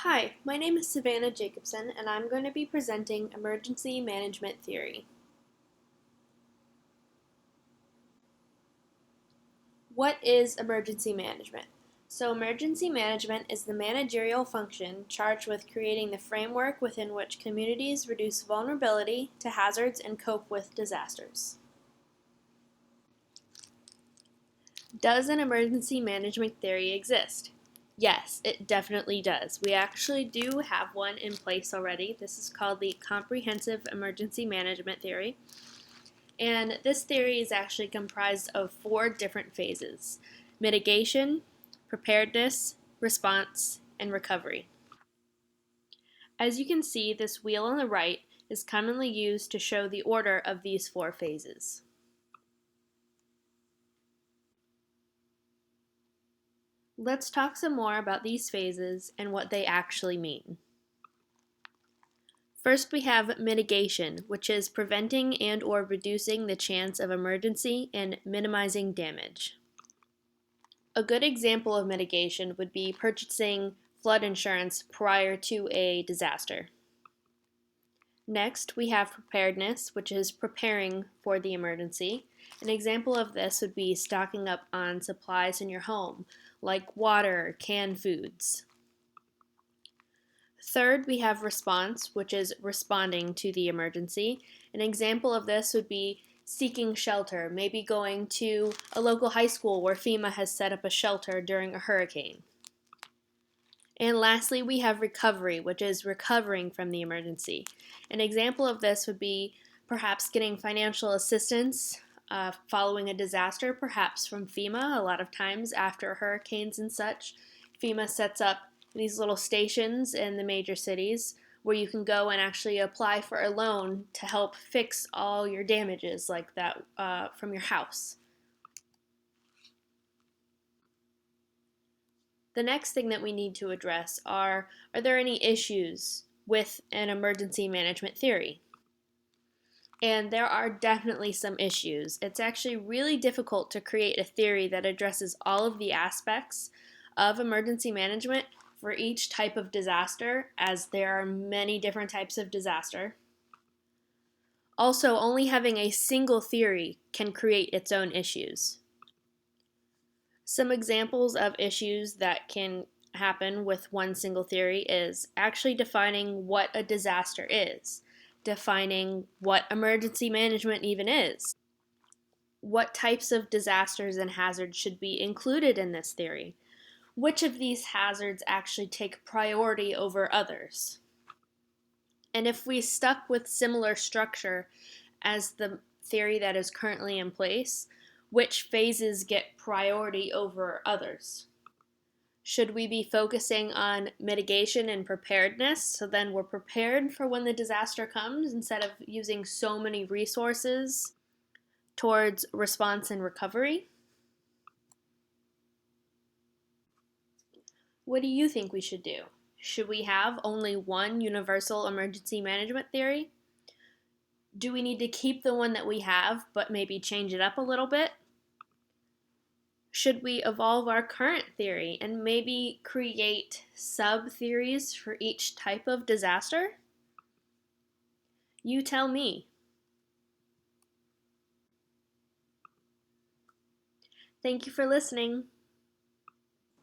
Hi, my name is Savannah Jacobson, and I'm going to be presenting emergency management theory. What is emergency management? So, emergency management is the managerial function charged with creating the framework within which communities reduce vulnerability to hazards and cope with disasters. Does an emergency management theory exist? Yes, it definitely does. We actually do have one in place already. This is called the Comprehensive Emergency Management Theory. And this theory is actually comprised of 4 different phases: mitigation, preparedness, response, and recovery. As you can see, this wheel on the right is commonly used to show the order of these 4 phases. Let's talk some more about these phases and what they actually mean. First, we have mitigation, which is preventing and or reducing the chance of emergency and minimizing damage. A good example of mitigation would be purchasing flood insurance prior to a disaster. Next, we have preparedness, which is preparing for the emergency. An example of this would be stocking up on supplies in your home, like water, canned foods. Third, we have response, which is responding to the emergency. An example of this would be seeking shelter, maybe going to a local high school where FEMA has set up a shelter during a hurricane. And lastly, we have recovery, which is recovering from the emergency. An example of this would be perhaps getting financial assistance following a disaster, perhaps from FEMA. A lot of times after hurricanes and such, FEMA sets up these little stations in the major cities where you can go and actually apply for a loan to help fix all your damages like that from your house. The next thing that we need to address are there any issues with an emergency management theory? And there are definitely some issues. It's actually really difficult to create a theory that addresses all of the aspects of emergency management for each type of disaster, as there are many different types of disaster. Also, only having a single theory can create its own issues. Some examples of issues that can happen with one single theory is actually defining what a disaster is, defining what emergency management even is, what types of disasters and hazards should be included in this theory, which of these hazards actually take priority over others. And if we stuck with similar structure as the theory that is currently in place, which phases get priority over others? Should we be focusing on mitigation and preparedness so then we're prepared for when the disaster comes instead of using so many resources towards response and recovery? What do you think we should do? Should we have only one universal emergency management theory? Do we need to keep the one that we have but maybe change it up a little bit? Should we evolve our current theory and maybe create sub-theories for each type of disaster? You tell me. Thank you for listening.